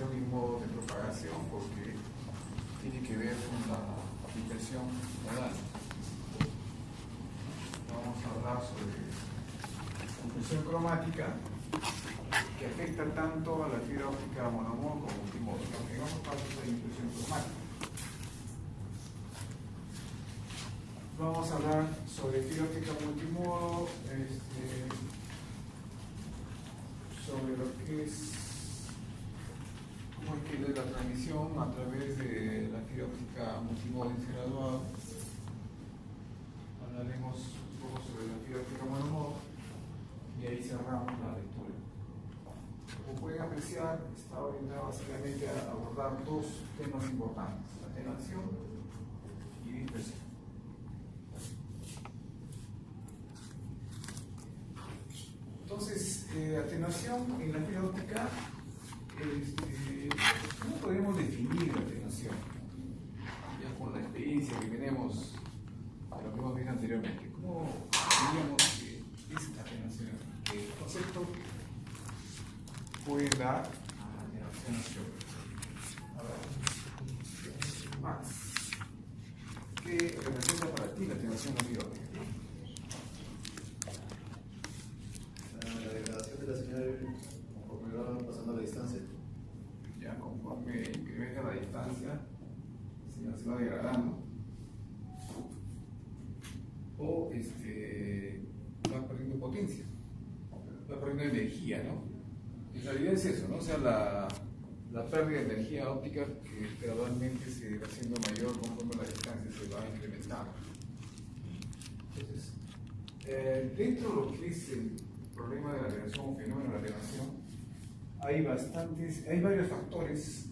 atenuación y modos de propagación, porque tiene que ver con la dispersión modal. Vamos a hablar sobre compresión cromática, que afecta tanto a la fibra óptica monomodo como multimodo. Tengamos pasos de impresión cromática. Vamos a hablar sobre fibra óptica multimodo, sobre lo que es cómo es que la transmisión a través de la fibra óptica multimodo graduado. Hablaremos un poco sobre la fibra óptica monomodo y ahí cerramos la lectura. Como pueden apreciar, está orientado básicamente a abordar dos temas importantes: atenuación y dispersión. Entonces, atenuación en la fibra óptica, ¿cómo podemos definir la atenuación? Ya con la experiencia que tenemos de lo que hemos visto anteriormente, ¿cómo diríamos que es la atenuación? ¿Qué concepto puede dar a la atenuación? A ver, Max, ¿qué representa para ti la atenuación en la fibra óptica? La degradación de la señal conforme va pasando la distancia. Ya conforme incrementa la distancia, la señal se va degradando o va perdiendo potencia, va perdiendo energía, ¿no? En realidad es eso, ¿no? O sea, la pérdida de energía óptica que gradualmente se va haciendo mayor conforme la distancia se va incrementando. Entonces, dentro de lo que es el problema de la atenuación o fenómeno de la atenuación, hay varios factores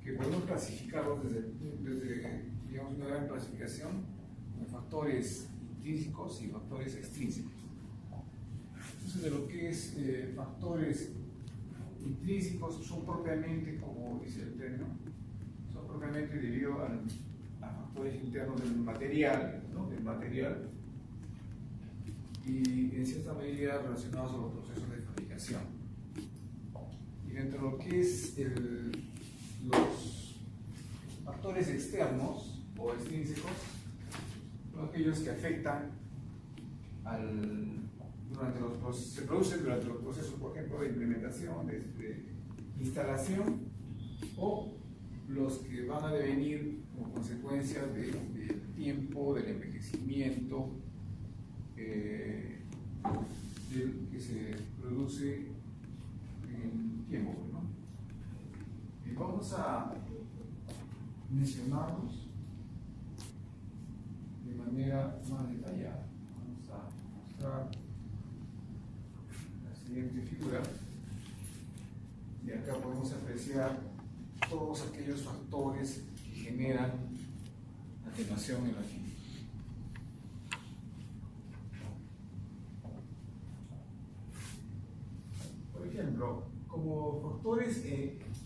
que podemos clasificarlos desde digamos, una gran clasificación de factores intrínsecos y factores extrínsecos. Entonces, de lo que es factores intrínsecos, son propiamente, como dice el término, son propiamente debido a factores internos del material, ¿no? Del material, y en cierta medida relacionados a los procesos de fabricación. Y dentro de lo que es los factores externos o extrínsecos, son aquellos que afectan se producen durante los procesos, por ejemplo, de implementación, de instalación, o los que van a devenir como consecuencia del tiempo, del envejecimiento, que se produce en el tiempo, ¿no? Y vamos a mencionarlos de manera más detallada. Vamos a mostrar la siguiente figura, y acá podemos apreciar todos aquellos factores que generan atenuación en la fibra. Por ejemplo, como factores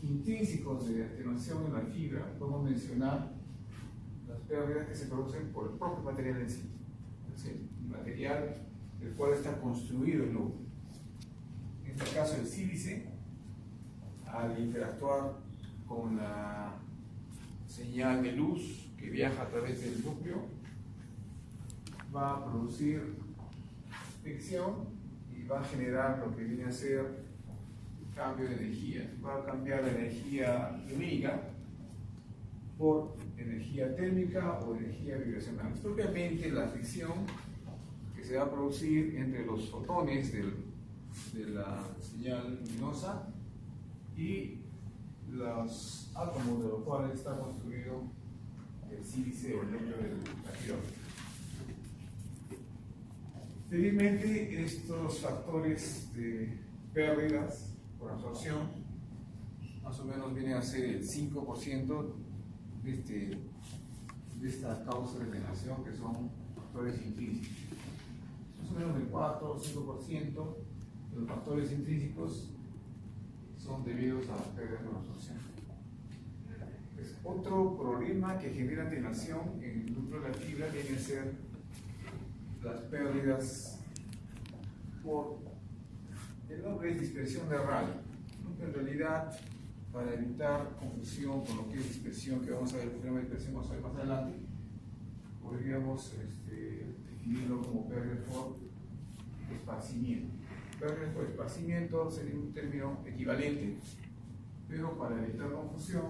intrínsecos de atenuación en la fibra, podemos mencionar las pérdidas que se producen por el propio material en sí, es decir, el material del cual está construido el núcleo. En este caso, el sílice, al interactuar con la señal de luz que viaja a través del núcleo, va a producir fricción y va a generar lo que viene a ser cambio de energía. Va a cambiar la energía lumínica por energía térmica o energía vibracional. Es propiamente la fricción que se va a producir entre los fotones de la señal luminosa y los átomos de los cuales está construido el sílice o el núcleo de la fibra óptica. Felizmente, estos factores de pérdidas por absorción más o menos vienen a ser el 5% de esta causa de atenuación, que son factores intrínsecos. Más o menos el 4 o 5% de los factores intrínsecos son debidos a las pérdidas por absorción. Pues, otro problema que genera atenuación en el núcleo de la fibra viene a ser las pérdidas por el nombre es dispersión de radio, ¿no? En realidad para evitar confusión con lo que es dispersión, que vamos a ver el problema de dispersión vamos a ver más adelante, podríamos definirlo como pérdidas por esparcimiento. Pérdidas por esparcimiento sería un término equivalente, pero para evitar confusión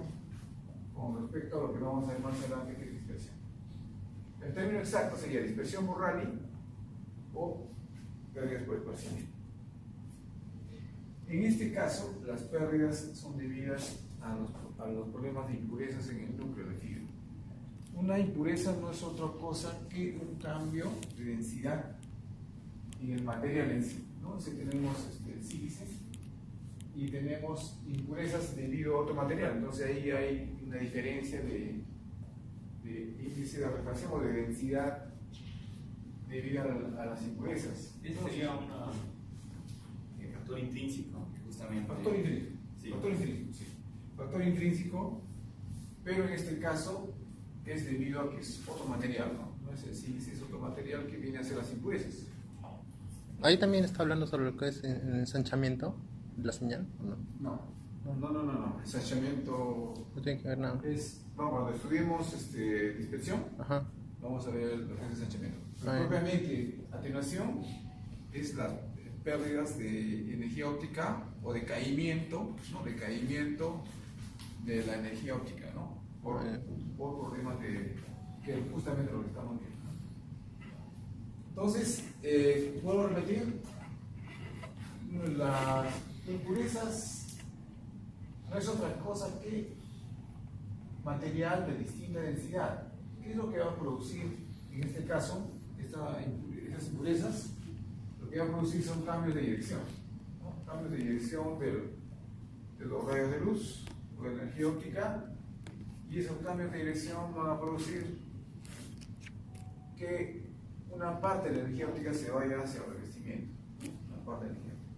con respecto a lo que vamos a ver más adelante, que es dispersión. El término exacto sería dispersión por Rayleigh o pérdidas por esparcimiento. En este caso, las pérdidas son debidas a los problemas de impurezas en el núcleo de fibra. Una impureza no es otra cosa que un cambio de densidad en el material en sí, ¿no? Si tenemos el sílice y tenemos impurezas debido a otro material, entonces ahí hay una diferencia de índice de refracción o de densidad debido a las impurezas. Ese sería un factor intrínseco, justamente. Factor intrínseco. Sí. Factor intrínseco, sí. Factor intrínseco, pero en este caso es debido a que es otro material, ¿no? No es el sílice, es otro material que viene a hacer las impurezas. Ahí también está hablando sobre lo que es el ensanchamiento de la señal, ¿o no? No. Ensanchamiento No tiene que ver nada. es, vamos, cuando estudiemos dispersión, Ajá. vamos a ver lo que es ensanchamiento. Ah, Propiamente, atenuación es las pérdidas de energía óptica o decaimiento, ¿no? Decaimiento de la energía óptica, ¿no? Por problemas de que es justamente lo que estamos viendo. Entonces, vuelvo a repetir, las impurezas no es otra cosa que material de distinta densidad. ¿Qué es lo que va a producir en este caso? Estas impurezas, lo que va a producir son cambios de dirección, ¿no? Cambios de dirección de los rayos de luz o de energía óptica, y esos cambios de dirección van a producir que una parte de la energía óptica se vaya hacia el revestimiento, una parte de la energía óptica.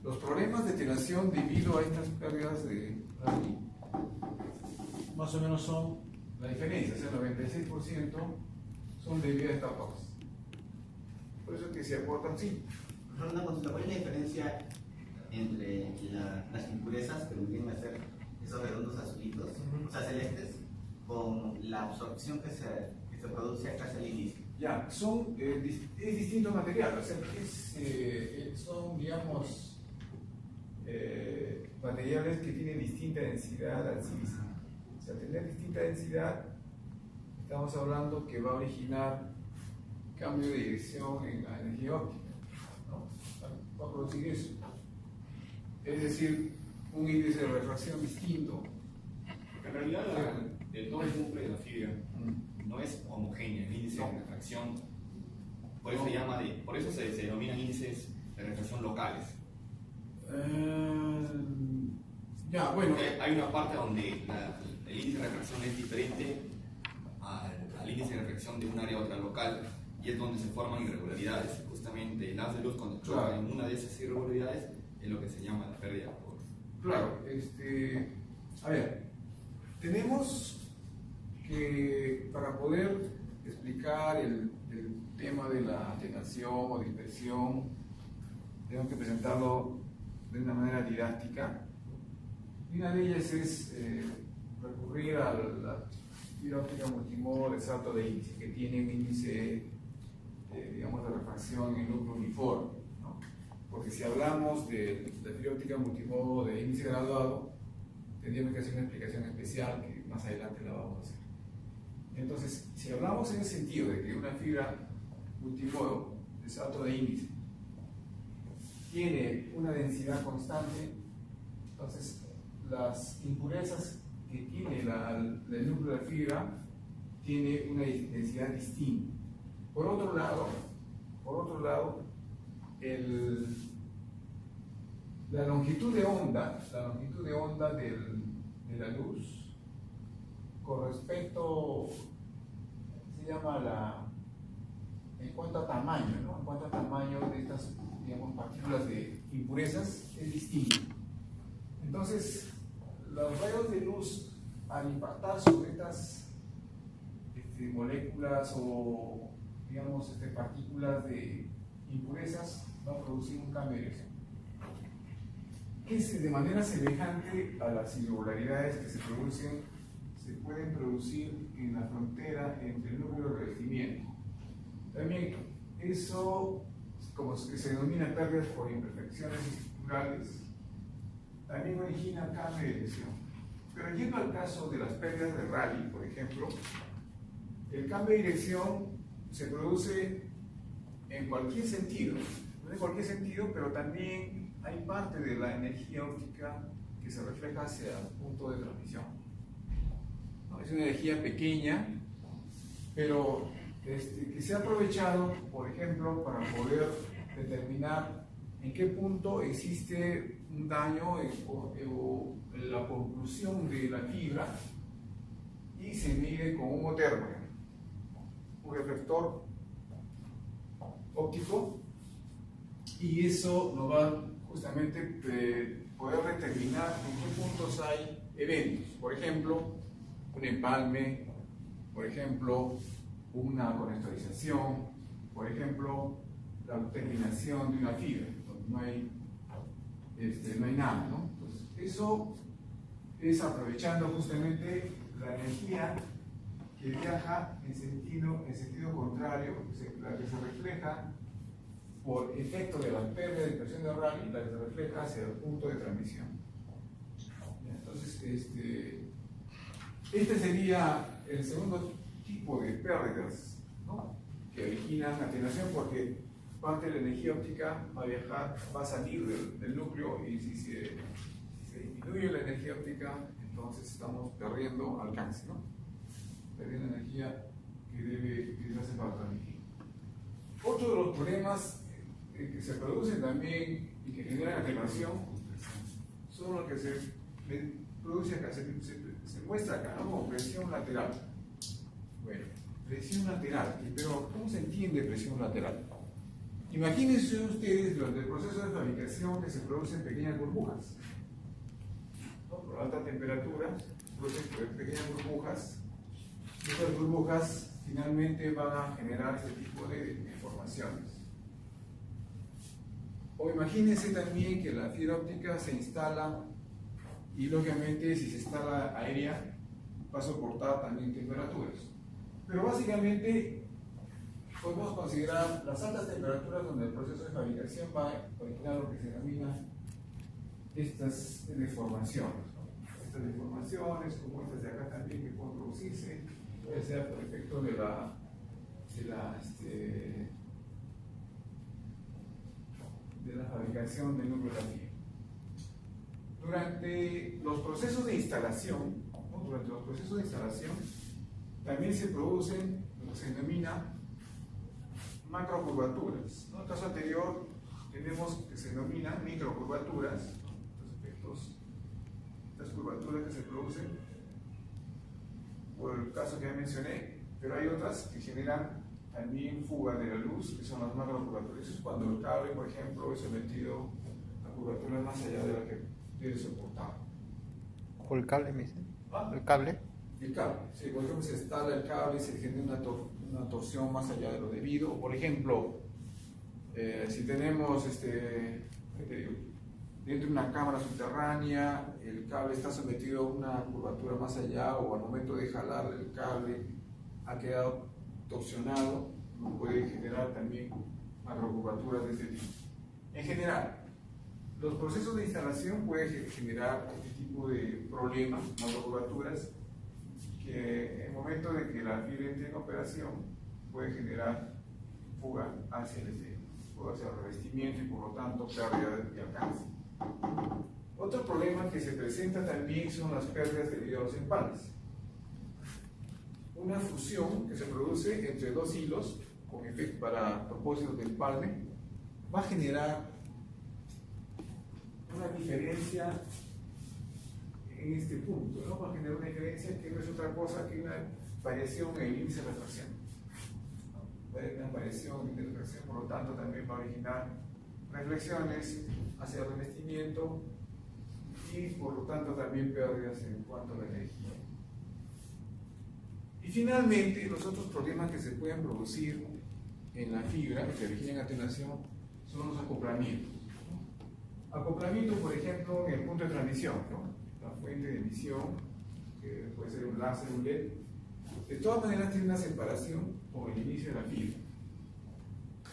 Los problemas de atenuación debido a estas pérdidas de Rayleigh más o menos son la diferencia, o sea, el 96% son debidas a estas causas. Por eso es que se aportan 5. Una consulta, ¿cuál es la diferencia entre las impurezas que vienen a ser esos redondos azulitos, o sea, celestes, con la absorción que se produce acá hacia el inicio? Ya, es distinto material, o sea, son, digamos, materiales que tienen distinta densidad al sílice. O sea, tener distinta densidad, estamos hablando que va a originar cambio de dirección en la energía óptica, ¿no? Va a producir eso. Es decir, un índice de refracción distinto. En realidad, todo el núcleo de la fibra no es homogéneo, el índice de refracción. Por eso se denominan índices de refracción locales. Ya, bueno. Hay una parte donde el índice de refracción es diferente al índice de refracción de un área a otra local, y es donde se forman irregularidades. Justamente el haz de luz, cuando choca en una de esas irregularidades, es lo que se llama la pérdida por. Claro, a ver, tenemos que, para poder explicar el tema de la atenuación o dispersión, tenemos que presentarlo de una manera didáctica. Y una de ellas es recurrir a la fibra óptica multimodo de salto de índice, que tiene un índice, digamos, de refracción en núcleo uniforme, ¿no? Porque si hablamos de la fibra óptica multimodo de índice graduado, tendríamos que hacer una explicación especial que más adelante la vamos a hacer. Entonces, si hablamos en el sentido de que una fibra multimodo de salto de índice tiene una densidad constante, entonces las impurezas que tiene el núcleo de la fibra tiene una densidad distinta. Por otro lado, la longitud de onda de la luz con respecto, se llama en cuanto a tamaño, ¿no? En cuanto a tamaño de estas, digamos, partículas de impurezas, es distinto. Entonces, los rayos de luz, al impactar sobre estas moléculas o, digamos, partículas de impurezas, va a producir un cambio de dirección. que de manera semejante a las irregularidades que se pueden producir en la frontera entre el núcleo y el revestimiento. También eso, como que se denomina pérdidas por imperfecciones estructurales, también origina cambio de dirección. Pero yendo al caso de las pérdidas de Rayleigh, por ejemplo, el cambio de dirección se produce en cualquier sentido, no en cualquier sentido, pero también hay parte de la energía óptica que se refleja hacia el punto de transmisión. ¿No? Es una energía pequeña, pero que se ha aprovechado, por ejemplo, para poder determinar en qué punto existe un daño o la conclusión de la fibra, y se mide con un otérmano, un reflector óptico, y eso nos va justamente poder determinar en qué puntos hay eventos. Por ejemplo, un empalme, por ejemplo, una conectorización, por ejemplo, la terminación de una fibra, donde no hay nada, ¿no? Entonces, eso es aprovechando justamente la energía que viaja en sentido contrario, la que se refleja por efecto de la pérdida de dispersión de Rayleigh, la que se refleja hacia el punto de transmisión. Entonces, este sería el segundo tipo de pérdidas, ¿no?, que originan atenuación, porque parte de la energía óptica va a salir del núcleo, y si se disminuye la energía óptica, entonces estamos perdiendo alcance, ¿no?, perdiendo energía que debe hace para transmitir. Otro de los problemas que se producen también y que generan atenuación son los que se produce acá, se muestra acá, ¿no?, como presión lateral. Bueno, presión lateral, pero ¿cómo se entiende presión lateral? Imagínense ustedes durante el proceso de fabricación que se producen pequeñas burbujas, ¿no?, por alta temperatura, se producen pequeñas burbujas. Estas burbujas finalmente van a generar este tipo de deformaciones. O imagínense también que la fibra óptica se instala, y lógicamente si se instala aérea va a soportar también temperaturas. Pero básicamente podemos considerar las altas temperaturas donde el proceso de fabricación va a originar lo que se denomina estas deformaciones, ¿no? Estas deformaciones, como estas de acá también, que pueden producirse, puede ser por efecto de la fabricación del núcleo de la fibra. Durante los procesos de instalación, también se producen lo que se denomina macrocurvaturas, ¿no? En el caso anterior tenemos que se denominan microcurvaturas, los efectos, las curvaturas que se producen por el caso que ya mencioné, pero hay otras que generan también fuga de la luz, que son las macrocurvaturas. Eso es cuando el cable, por ejemplo, es sometido a curvaturas más allá de la que debe soportar. ¿O el cable, me dice? ¿Ah? ¿El cable? El cable, sí, por ejemplo, se instala el cable y se genera una torsión más allá de lo debido. Por ejemplo, si tenemos dentro de una cámara subterránea, el cable está sometido a una curvatura más allá, o al momento de jalar el cable ha quedado torsionado, puede generar también macrocurvaturas de este tipo. En general, los procesos de instalación pueden generar este tipo de problemas, macrocurvaturas, que en el momento de que la fibra entre en operación puede generar fuga hacia el revestimiento y por lo tanto pérdida de alcance. Otro problema que se presenta también son las pérdidas debido a los empalmes. Una fusión que se produce entre dos hilos con efecto para propósitos de empalme va a generar una diferencia en este punto, ¿no? Va a generar una diferencia que no es otra cosa que una variación en el índice de refracción. Va a haber una variación en el índice de refracción, por lo tanto también va a originar reflexiones hacia el revestimiento y por lo tanto también pérdidas en cuanto a la energía. Y finalmente, los otros problemas que se pueden producir en la fibra, que originan atenuación, son los acoplamientos, ¿no? Acoplamiento, por ejemplo, en el punto de transmisión, ¿no? La fuente de emisión, que puede ser un láser, un LED. De todas maneras tiene una separación con el inicio de la fibra.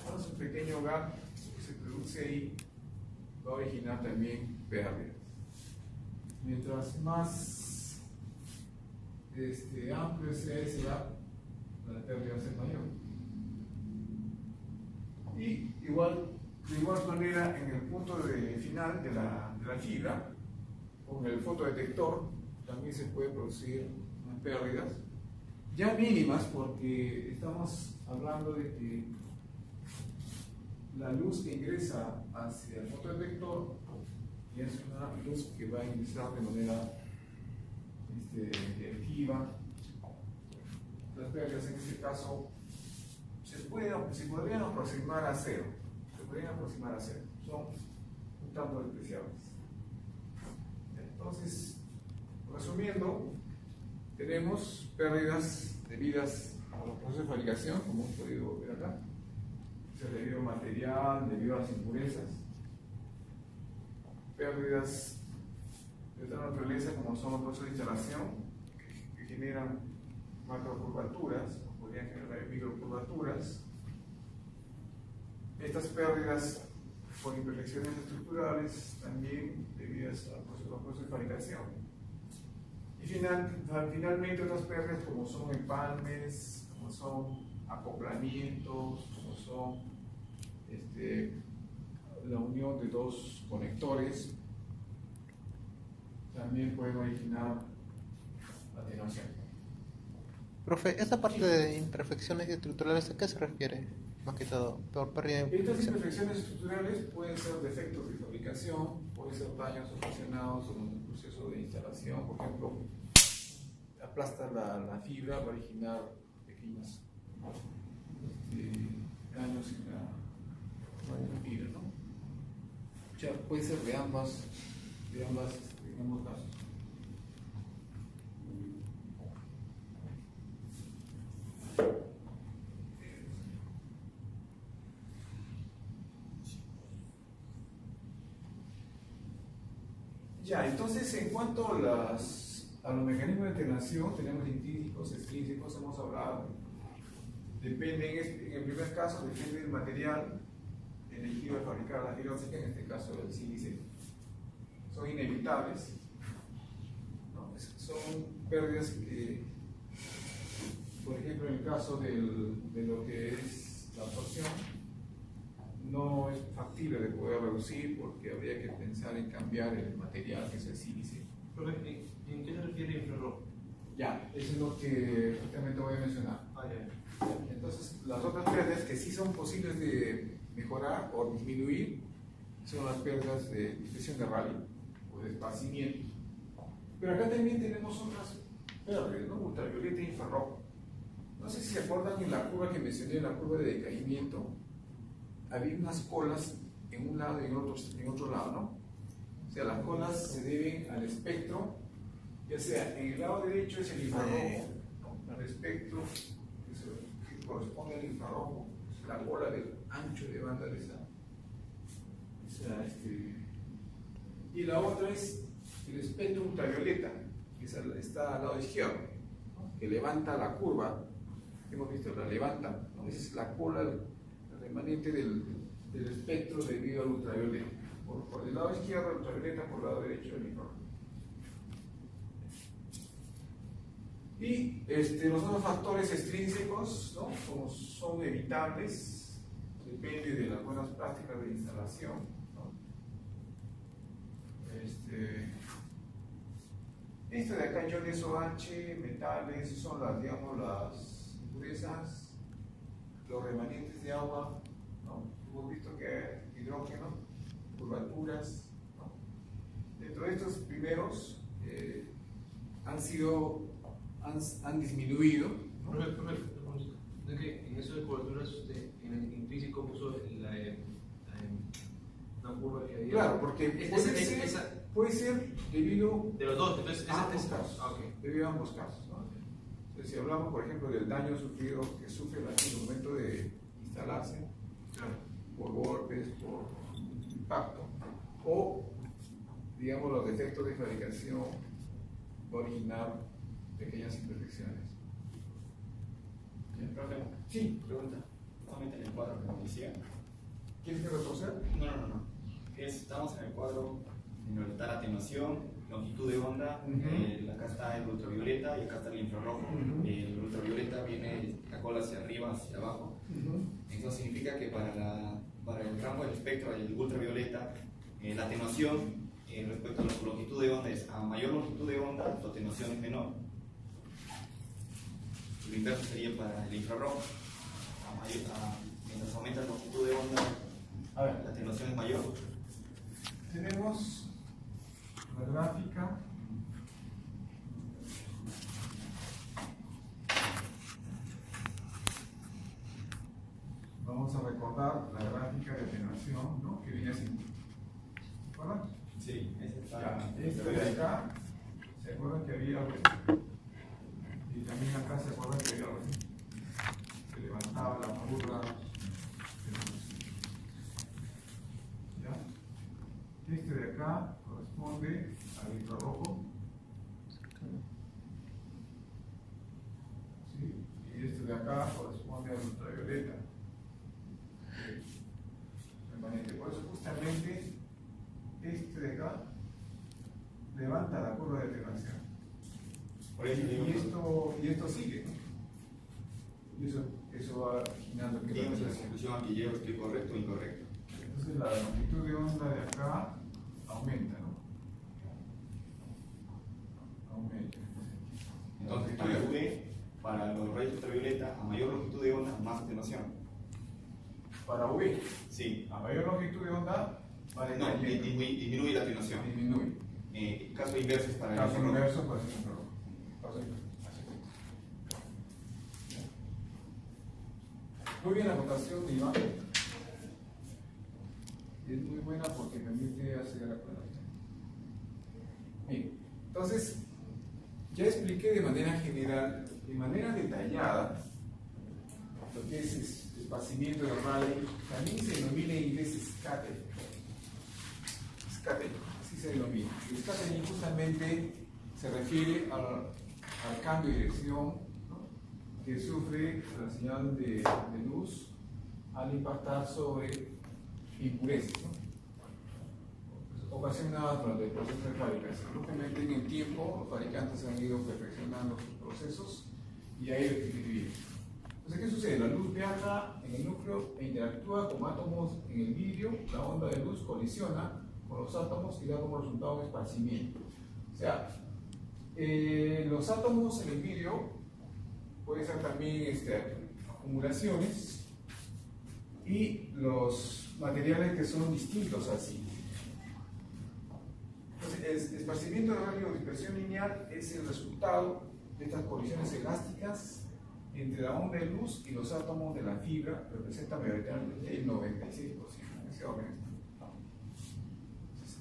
Ahora es un pequeño gap que se produce ahí, va a originar también pérdidas. Mientras más amplio sea ese gap, la pérdida va a ser mayor. Y de igual manera, en el punto final de la fibra, con el fotodetector, también se puede producir unas pérdidas, ya mínimas, porque estamos hablando de que la luz que ingresa hacia el fotodetector y es una luz que va a ingresar de manera activa. Las pérdidas en este caso se podrían aproximar a cero. Son un tanto despreciables. Entonces, resumiendo, tenemos pérdidas debidas a los procesos de fabricación, como hemos podido ver acá, debido al material, debido a las impurezas, pérdidas de otra naturaleza, como son los procesos de instalación, que generan macrocurvaturas, o podrían generar microcurvaturas. Estas pérdidas por imperfecciones estructurales, también debidas a los procesos de fabricación. Y finalmente otras pérdidas como son empalmes, como son acoplamientos, como son la unión de dos conectores, también pueden originar atenuación. Profe, esa parte de imperfecciones estructurales, ¿a qué se refiere? Más que todo, por pérdida de Estas imperfección. imperfecciones estructurales pueden ser defectos de fabricación, pueden ser daños ocasionados en un proceso de instalación. Por ejemplo, aplastar la fibra va a originar pequeños daños en la fibra, ¿no? O sea, puede ser de ambos casos. Ya, entonces en cuanto a los mecanismos de atenuación, tenemos intrínsecos, extrínsecos, hemos hablado. Depende, en el primer caso, depende del material elegido de fabricar la fibra óptica, en este caso el sílice. Son inevitables, ¿no? Son pérdidas que, por ejemplo, en el caso de lo que es la absorción, no es factible de poder reducir porque habría que pensar en cambiar el material que es el sílice. ¿En qué se refiere infrarrojo? Ya, eso es lo que justamente voy a mencionar. Entonces, las otras pérdidas que sí son posibles de mejorar o disminuir son las pérdidas de dispersión de Rayleigh o de esparcimiento. Pero acá también tenemos otras pérdidas, ¿no? Ultravioleta e infrarrojo. No sé si se acuerdan en la curva que mencioné, la curva de decaimiento, había unas colas en un lado y en otro lado, ¿no? O sea, las colas se deben al espectro, ya sea en el lado derecho es el infrarrojo, ¿no? El espectro que corresponde al infrarrojo, es la cola del ancho de banda de esa y la otra es el espectro ultravioleta, que está al lado izquierdo, ¿no? Que levanta la curva, hemos visto, la levanta, ¿no? Esa es la cola remanente del espectro debido al ultravioleta. Por el lado izquierdo el ultravioleta, por el lado derecho el infrarrojo. Y los otros factores extrínsecos, ¿no? Como son evitables, depende de las buenas prácticas de instalación, ¿no? Esto de acá, iones OH, metales, son las impurezas, los remanentes de agua, ¿no? Hemos visto que hay hidrógeno, curvaturas, ¿no? Dentro de estos primeros han disminuido, ¿no? ¿No que en eso de coberturas usted en el intrínseco puso una curva que había? Claro, porque puede ser debido de los dos, entonces a ambos casos. Okay. Debido a ambos casos, ¿no? Entonces, si hablamos, por ejemplo, del daño sufrido que sufre la fibra al momento de instalarse, Claro. por golpes, por impacto, o, digamos, los defectos de fabricación va a originar pequeñas imperfecciones. Profe, Sí, pregunta. Justamente en el cuadro que me decía. ¿quieres que retroceda? No. Estamos en el cuadro en donde está la atenuación, longitud de onda, Ujú. acá está el ultravioleta y acá está el infrarrojo. Ujú. El ultravioleta viene la cola hacia arriba, hacia abajo. Eso significa que para el rango del espectro del ultravioleta, la atenuación respecto a la longitud de onda es a mayor longitud de onda, su atenuación es menor. Lo inverso sería para el infrarrojo. Mientras aumenta la longitud de onda, A ver, la atenuación es mayor. tenemos la gráfica. Vamos a recordar la gráfica de atenuación, ¿no? Que viene así. ¿Se acuerdan? Sí, ese Ya, este de acá, ¿se acuerdan que había algo así? Y también acá se acuerdan que había algo así. Se levantaba la curva. ¿Ya? Este de acá corresponde al infrarrojo. ¿Sí? Y este de acá corresponde al ultravioleta. Permanente. Por eso justamente este de acá levanta la curva de atenuación. Por eso digo, Y esto sigue, ¿no? Y eso va originando que la digamos la atenuación. conclusión a que llego, estoy correcto o incorrecto. Entonces la longitud de onda de acá aumenta, ¿no? Aumenta. Entonces, para V, para los rayos ultravioleta, a mayor longitud de onda, más atenuación. Para V, Sí. a mayor longitud de onda va No, decayendo. disminuye la atenuación. Disminuye. Caso inverso es para el Caso infrarrojo. inverso, pues es infrarrojo. Muy bien la notación de Iván. Es muy buena porque permite hacer la aclaración. Bien, entonces, ya expliqué de manera general, de manera detallada, lo que es esparcimiento de Rayleigh. También se denomina en inglés scattering. Scattering, así se denomina. El scattering justamente se refiere al cambio de dirección, ¿no?, que sufre la señal de luz al impactar sobre impurezas, ¿no?, ocasionadas durante el proceso de fabricación. Lógicamente, en el tiempo, los fabricantes han ido perfeccionando sus procesos y ha ido disminuyendo. Entonces, ¿qué sucede? La luz viaja en el núcleo e interactúa con átomos en el vidrio. La onda de luz colisiona con los átomos y da como resultado un esparcimiento. O sea, los átomos en el vidrio pueden ser también acumulaciones, y los materiales que son distintos así. Entonces, el esparcimiento de radio o dispersión lineal es el resultado de estas colisiones elásticas entre la onda de luz y los átomos de la fibra. Representa mayoritariamente el 96%. Ese orden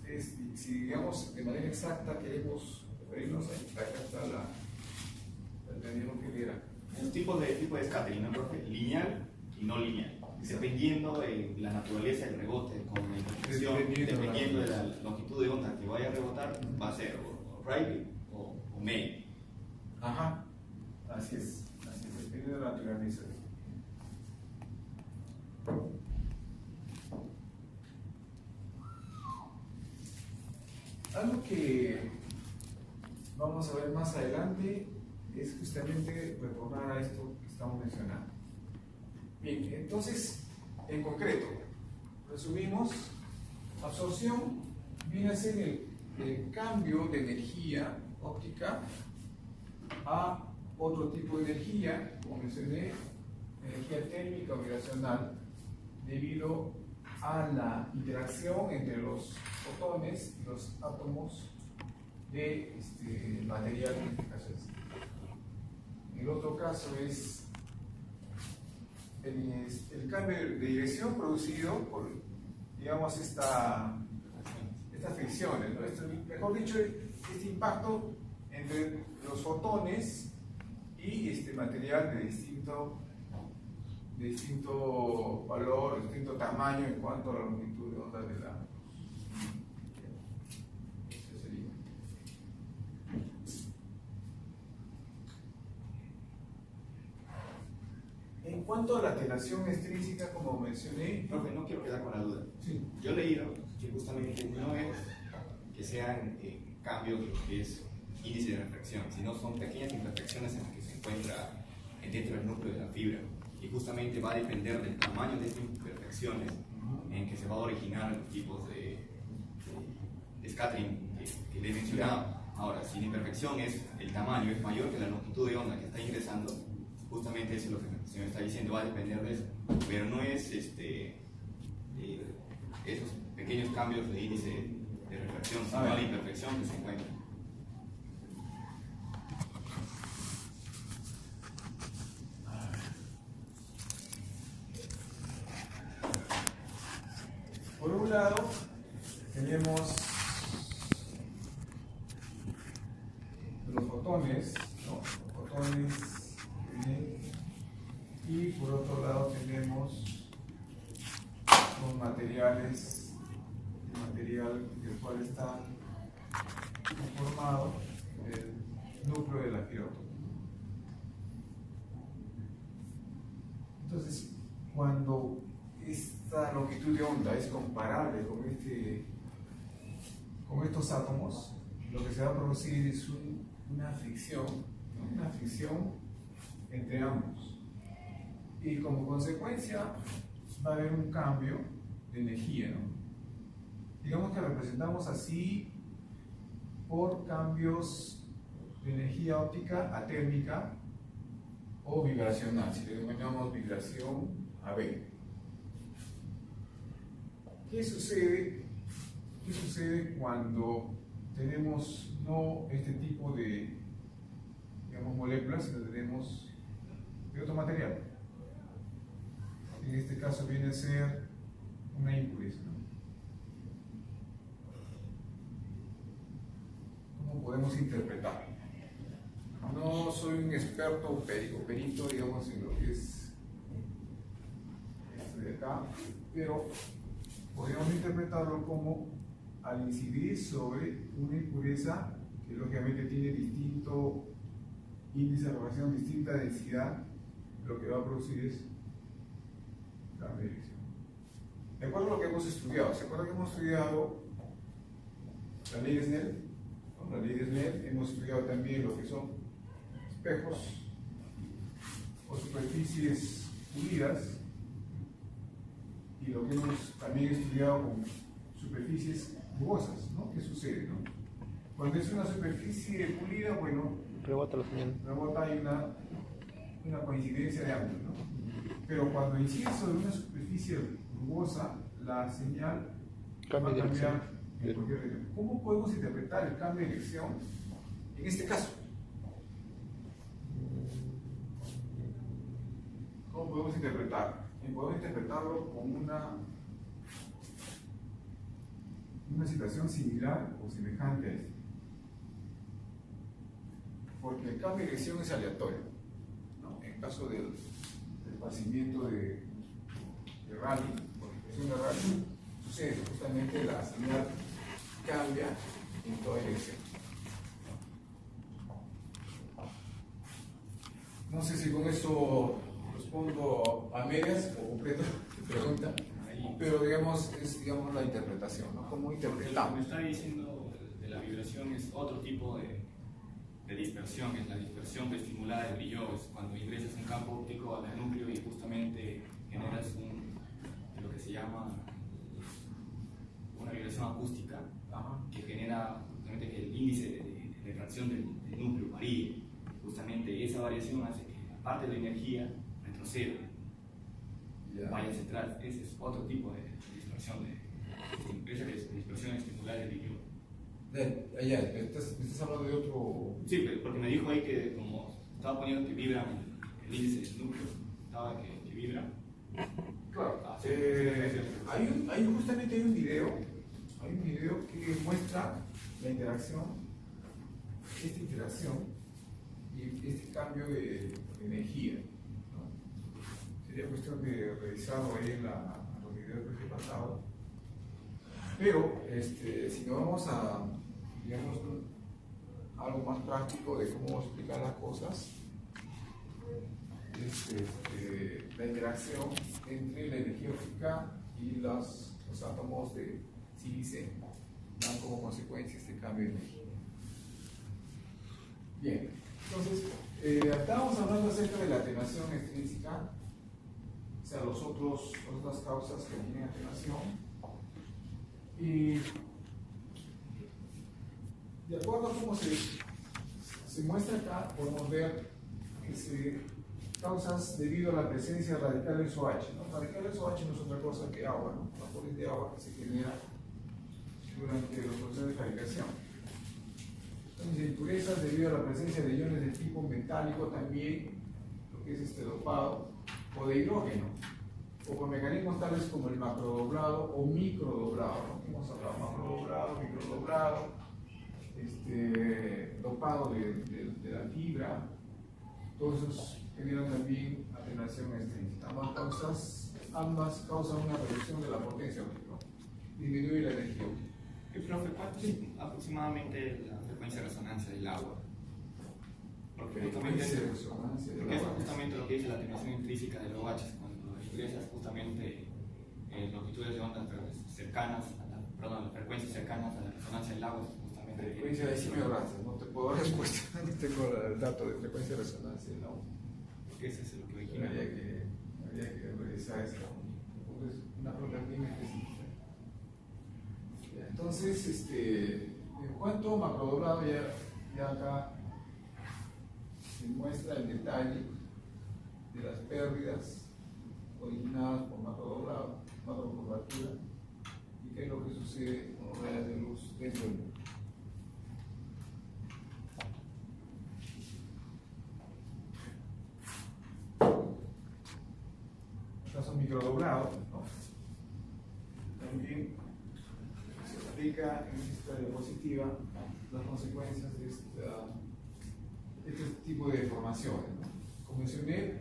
es, si digamos de manera exacta queremos referirnos a acá está el medidor que era. Un tipo de scattering, ¿no, profe? Lineal y no lineal. Dependiendo de la naturaleza del rebote, con la interpretación, dependiendo de la longitud de onda que vaya a rebotar, va a ser o Rayleigh o May. Ajá, así es, depende de la naturaleza. Algo que vamos a ver más adelante es justamente retornar a esto que estamos mencionando. Bien, entonces, en concreto, resumimos, absorción viene a ser el cambio de energía óptica a otro tipo de energía, como mencioné, energía térmica o vibracional, debido a la interacción entre los fotones y los átomos de material, en este caso es. El otro caso es el cambio de dirección producido por, digamos, estas fricciones, ¿no? Mejor dicho, este impacto entre los fotones y material de distinto valor, distinto tamaño en cuanto a la longitud de onda cuanto a la alteración extrínseca, como mencioné, Profe, no quiero quedar con la duda. sí, Yo he leído que justamente no es que sean cambios de lo que es índice de refracción, sino son pequeñas imperfecciones en las que se encuentra dentro del núcleo de la fibra. Y justamente va a depender del tamaño de estas imperfecciones en que se va a originar los tipos de scattering que le he mencionado. Ahora, si la imperfección es el tamaño es mayor que la longitud de onda que está ingresando, justamente eso es lo que el señor está diciendo, va a depender de eso. Pero no es esos pequeños cambios de índice de refracción, sino la imperfección que se encuentra. por un lado tenemos los fotones, ¿no? Los fotones, y por otro lado tenemos los materiales, el material del cual está conformado el núcleo de la fibra óptica. Entonces, cuando esta longitud de onda es comparable con estos átomos, lo que se va a producir es una fricción, ¿no? Una fricción entre ambos. Y como consecuencia va a haber un cambio de energía, ¿no? Digamos que representamos así por cambios de energía óptica atérmica o vibracional, si le denominamos vibración AB. ¿Qué sucede? ¿Qué sucede cuando tenemos no este tipo de, digamos, moléculas, sino tenemos de otro material? En este caso viene a ser una impureza, ¿no? ¿Cómo podemos interpretar? No soy un experto perito, digamos, en lo que es esto de acá, pero podríamos interpretarlo como al incidir sobre una impureza que lógicamente tiene distinto índice de refracción, distinta densidad, lo que va a producir es cambio de dirección. De acuerdo a lo que hemos estudiado, ¿se acuerdan que hemos estudiado la ley de Snell? ¿No? La ley de Snell, hemos estudiado también lo que son espejos o superficies pulidas, y lo que hemos también estudiado con superficies rugosas, ¿no? ¿Qué sucede, no? Cuando es una superficie pulida, bueno, Rebota la señal. rebota, hay una coincidencia de ángulos, ¿no? Pero cuando incide sobre una superficie rugosa, la señal Cambia va de a dirección. cambiar en cualquier dirección. ¿Cómo podemos interpretar el cambio de dirección en este caso? ¿Cómo podemos interpretar? Podemos interpretarlo como una situación similar o semejante a esta. Porque el cambio de dirección es aleatorio, ¿no? En caso del esparcimiento de Rayleigh, por expresión de Rayleigh, sucede justamente la señal cambia en toda dirección. No sé si con eso respondo a medias o completo tu pregunta, pero digamos, es la interpretación, ¿no? ¿Cómo Lo que interpretamos? me está diciendo de la vibración es otro tipo de dispersión, es la dispersión estimulada de brillo, es cuando ingresas un campo óptico al núcleo y justamente generas lo que se llama una vibración acústica, que genera justamente que el índice de refracción del núcleo varíe. Justamente esa variación hace que la parte de la energía retroceda, vaya hacia atrás. Ese es otro tipo de dispersión, esa es dispersión estimulada de brillo. Me estás hablando de otro. Sí, porque me dijo ahí que como estaba poniendo que vibra el índice del núcleo, estaba que vibra. Claro. Ah, sí. Justamente hay un video que muestra la interacción, esta interacción y este cambio de energía, ¿no? Sería cuestión de revisarlo ahí en los videos que he pasado. Pero si nos vamos a, digamos, algo más práctico de cómo explicar las cosas, es la interacción entre la energía óptica y los átomos de sílice, dan como consecuencia este cambio de energía. Bien, entonces, estábamos hablando acerca de la atenuación extrínseca, o sea, las otras causas que tienen atenuación. Y de acuerdo a cómo se muestra acá, podemos ver que se causas debido a la presencia de radicales OH, ¿no? Radicales OH no es otra cosa que agua, ¿no? Vapores de agua que se genera durante los procesos de fabricación. Entonces, impurezas debido a la presencia de iones de tipo metálico también, lo que es dopado, o de hidrógeno, o por mecanismos tales como el macrodoblado o microdoblado, ¿no? Hemos hablado macrodoblado, microdoblado, dopado de la fibra, todos esos generan también atenuación extrínseca. Ambas causan una reducción de la potencia óptica, disminuye la energía óptica. Profe, ¿cuánto es aproximadamente la frecuencia de resonancia del agua? Porque justamente eso es justamente lo que dice la atenuación intrínseca de los OH, cuando ingresas justamente longitudes de ondas cercanas, las frecuencias cercanas a la resonancia del agua. Frecuencia de simio-raza, no te puedo dar respuesta, no tengo el dato de frecuencia de resonancia del agua. Porque ese es lo que origina. Habría que revisar esto, porque es una pregunta bien específica. Entonces, en cuanto a macrodoblado, ya acá se muestra el detalle de las pérdidas originadas por macrodoblado, macrocurvatura, y qué es lo que sucede con los rayos de luz dentro del mundo. Caso microdoblado, ¿no? También se explica en esta diapositiva las consecuencias de este tipo de deformaciones, ¿no? Como mencioné,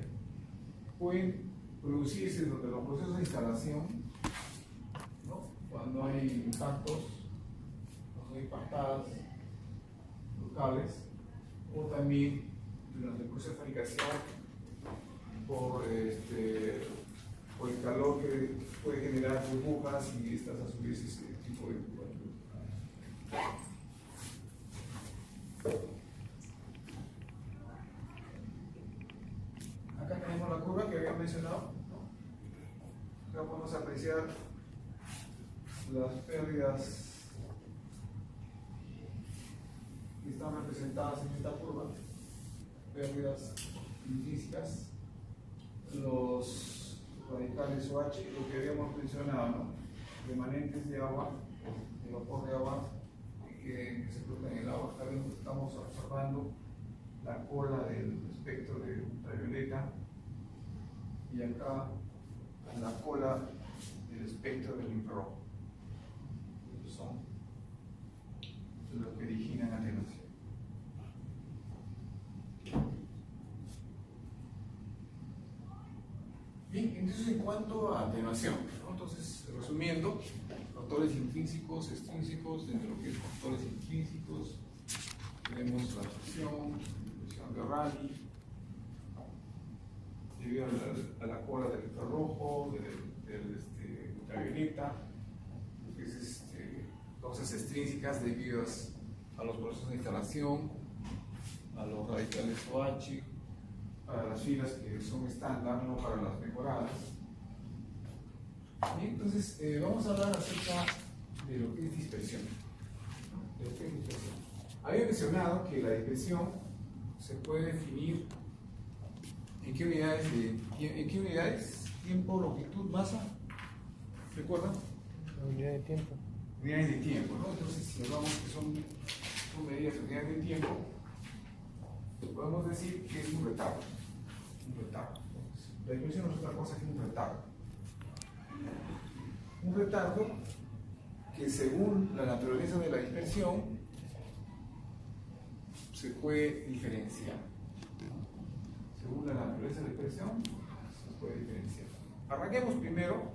pueden producirse durante los procesos de instalación, ¿no? Cuando hay impactos, cuando hay impactadas los cables, o también durante el proceso de fabricación por el calor que puede generar burbujas y estas a su vez ese tipo de burbujas. Acá tenemos la curva que había mencionado, ¿no? Acá podemos apreciar las pérdidas que están representadas en esta curva, pérdidas intrínsecas, los radicales OH, lo que habíamos mencionado, ¿no? Remanentes de agua, de vapor de agua que se flotan en el agua. Acá estamos observando la cola del espectro de ultravioleta y acá la cola del espectro del infrarrojo. Estos son los que originan atenuación. Bien, entonces en cuanto a atenuación, ¿no? Entonces, resumiendo, factores intrínsecos, extrínsecos, dentro de lo que es factores intrínsecos, tenemos la fricción de Rayleigh, debido a la cola del infrarrojo, del ultravioleta, que es causas extrínsecas debido a los procesos de instalación, a los radicales OH, para las filas que son estándar, no para las mejoradas. Bien, entonces vamos a hablar acerca de lo que es dispersión. Había mencionado que la dispersión se puede definir en qué unidades, tiempo, longitud, masa. ¿Recuerdan? Unidad de tiempo. Unidades de tiempo, ¿no? Entonces, si hablamos que son medidas de unidades de tiempo, podemos decir que es un retardo. La dispersión no es otra cosa que un retardo. Un retardo que, según la naturaleza de la dispersión, se puede diferenciar. Según la naturaleza de la dispersión, se puede diferenciar. Arranquemos primero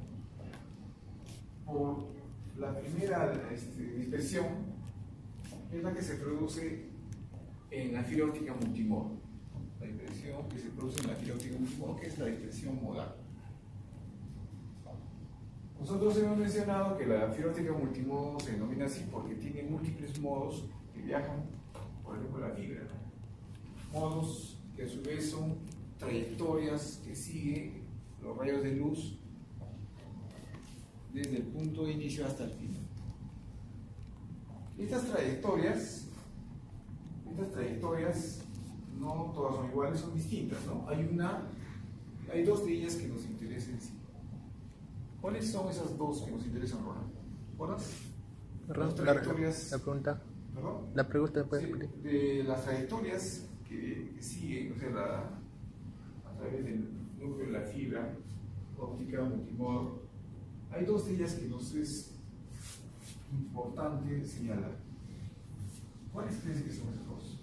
por la primera dispersión, que es la que se produce en la fibra óptica multimodo. la dispersión que se produce en la fibra óptica multimodo, que es la dispersión modal. Nosotros hemos mencionado que la fibra óptica multimodo se denomina así porque tiene múltiples modos que viajan por el la fibra. Modos que a su vez son trayectorias que siguen los rayos de luz desde el punto de inicio hasta el final. Estas trayectorias no todas son iguales, son distintas, ¿no? Hay dos de ellas que nos interesan en sí. ¿Cuáles son esas dos que nos interesan, Ronald? ¿Recuerdas? Las trayectorias. La pregunta. ¿Perdón? La pregunta después. Sí, de las trayectorias que siguen, o sea, a través del núcleo de la fibra óptica multimodo, hay dos de ellas que nos es importante señalar. ¿Cuáles crees que son esas dos?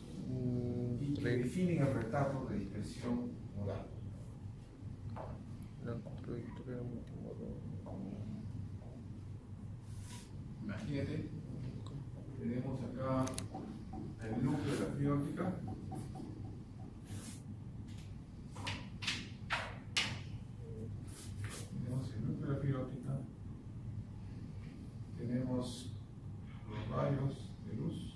Y que definen el retardo de dispersión modal. Imagínate, tenemos acá el núcleo de la fibra óptica. Tenemos el núcleo de la fibra óptica. Tenemos los rayos de luz.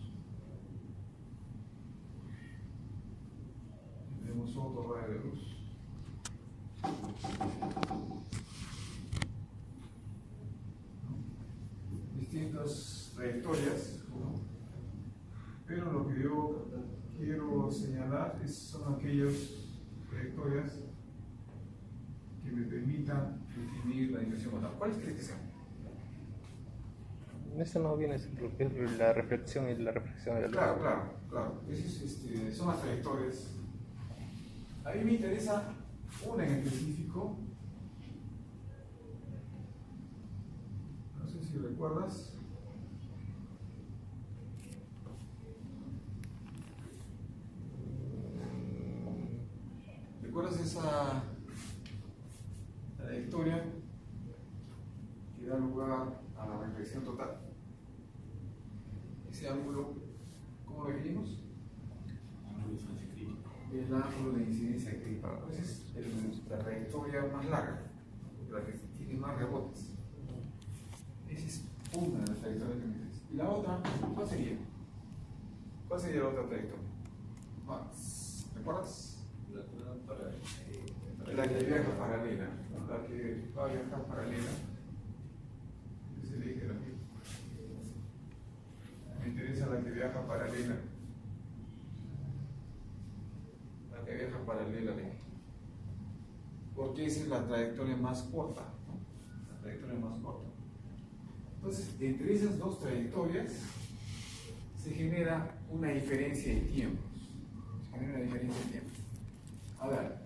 Tenemos otro rayo de luz. Distintas trayectorias, ¿no? Pero lo que yo quiero señalar son aquellas trayectorias que me permitan definir la dispersión modal. ¿Cuáles crees que sean? Eso no viene a ser lo que es la reflexión y la reflexión de la luz. Claro. Son las trayectorias. A mí me interesa una en específico. No sé si recuerdas. ¿Recuerdas esa trayectoria que da lugar a la reflexión total? Ese ángulo, ¿cómo lo definimos? El ángulo de incidencia crítica. Esa es la trayectoria más larga, la que tiene más rebotes. Esa es una de las trayectorias que me interesa. ¿Y la otra? ¿Cuál sería? ¿Cuál sería la otra trayectoria? ¿Recuerdas? La que viaja paralela. La que va a viajar paralela. Es el eje de la fibra. Me interesa la que viaja paralela. La que viaja paralela al eje. Porque esa es la trayectoria más corta, ¿no? La trayectoria más corta. Entonces, entre esas dos trayectorias se genera una diferencia de tiempos. A ver.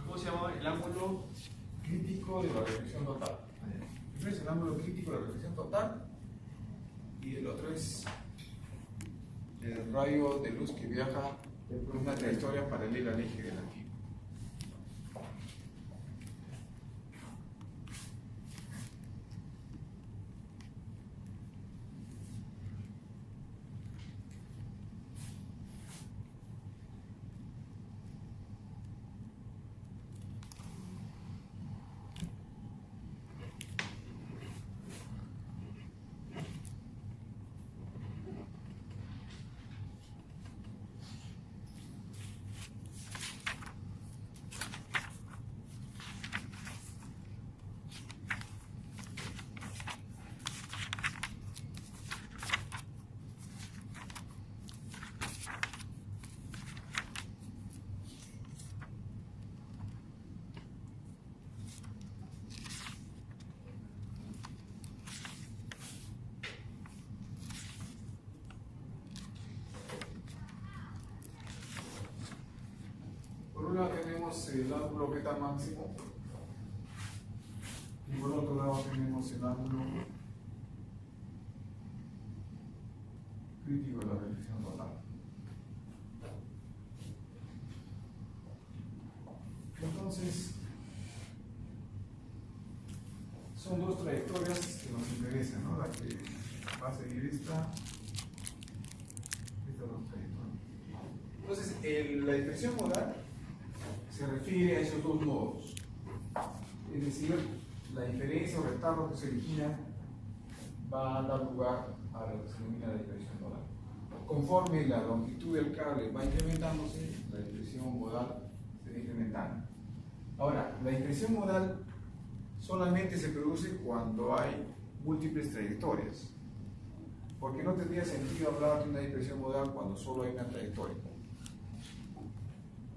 ¿Cómo se llama el ángulo crítico de la reflexión total? Primero es el ángulo crítico de la reflexión total y el otro es el rayo de luz que viaja por una trayectoria paralela al eje de la fibra. Tenemos el ángulo beta máximo y por otro lado tenemos el ángulo crítico de la reflexión total. Entonces, son dos trayectorias que nos interesan, ¿no? La que va a seguir esta dos trayectorias. Entonces, la dispersión modal se refiere a esos dos modos. Es decir, la diferencia o retardo que se origina va a dar lugar a lo que se denomina la dispersión modal. Conforme la longitud del cable va incrementándose, la dispersión modal se va incrementando. Ahora, la dispersión modal solamente se produce cuando hay múltiples trayectorias, porque no tendría sentido hablar de una dispersión modal cuando solo hay una trayectoria.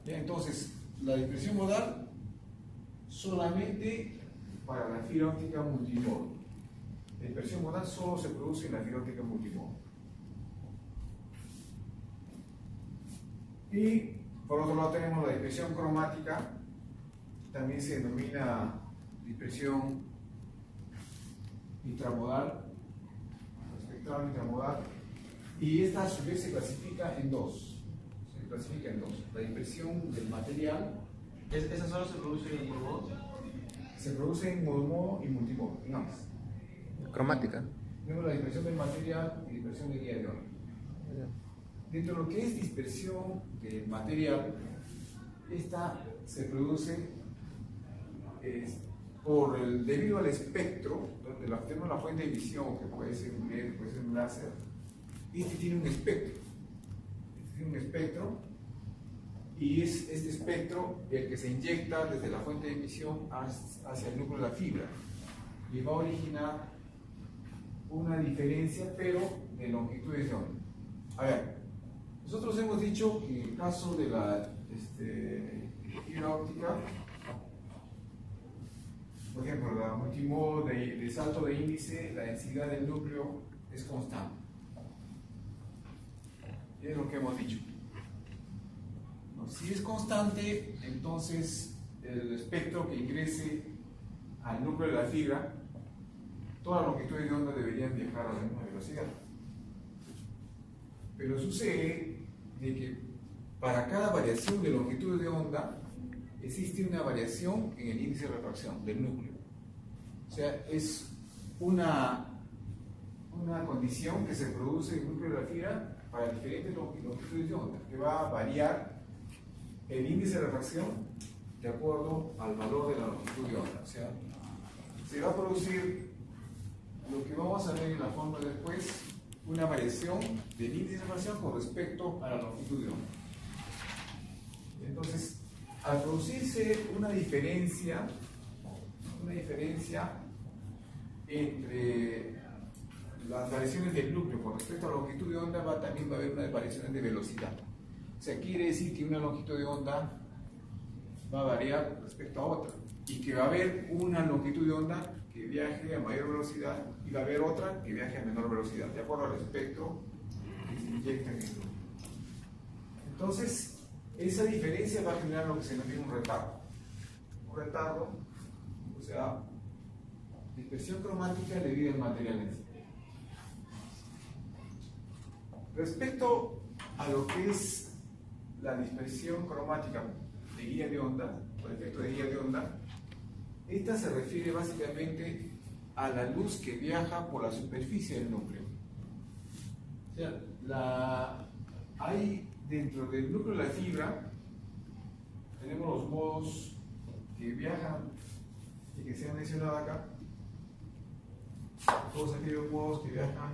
Bien, entonces, la dispersión modal solamente para la fibra óptica multimodo. La dispersión modal solo se produce en la fibra óptica multimodo. Y por otro lado tenemos la dispersión cromática, también se denomina dispersión intramodal, espectral intramodal, y esta a su vez se clasifica en dos. La dispersión del material. ¿Esa solo se produce en modo? Se produce en monomodo y multimodo, en ambas. Cromática. Tenemos la dispersión del material y dispersión de guía de onda. Dentro de lo que es dispersión del material, esta se produce debido al espectro, donde tenemos la fuente de visión, que puede ser un LED, puede ser un láser. Este tiene un espectro, y es este espectro el que se inyecta desde la fuente de emisión hacia el núcleo de la fibra y va a originar una diferencia, pero de longitudes de onda. A ver, nosotros hemos dicho que en el caso de la fibra óptica, por ejemplo, la multimodo de salto de índice, la densidad del núcleo es constante. Es lo que hemos dicho. Si es constante, entonces el espectro que ingrese al núcleo de la fibra, todas las longitudes de onda deberían viajar a la misma velocidad. Pero sucede de que para cada variación de longitud de onda existe una variación en el índice de refracción del núcleo. O sea, es una condición que se produce en el núcleo de la fibra para diferentes longitudes de onda, que va a variar el índice de refracción de acuerdo al valor de la longitud de onda. O sea, se va a producir lo que vamos a ver en la fórmula después, una variación del índice de refracción con respecto a la longitud de onda. Entonces, al producirse una diferencia entre las variaciones del núcleo con respecto a la longitud de onda, también va a haber unas variaciones de velocidad. O sea, quiere decir que una longitud de onda va a variar respecto a otra y que va a haber una longitud de onda que viaje a mayor velocidad y va a haber otra que viaje a menor velocidad, de acuerdo al espectro que se inyecta en el núcleo. Entonces, esa diferencia va a generar lo que se denomina un retardo. Un retardo, o sea, dispersión cromática debido al material en sí. Respecto a lo que es la dispersión cromática de guía de onda, o efecto de guía de onda, esta se refiere básicamente a la luz que viaja por la superficie del núcleo. O sea, hay dentro del núcleo de la fibra, tenemos los modos que viajan y que se han mencionado acá, todos aquellos modos que viajan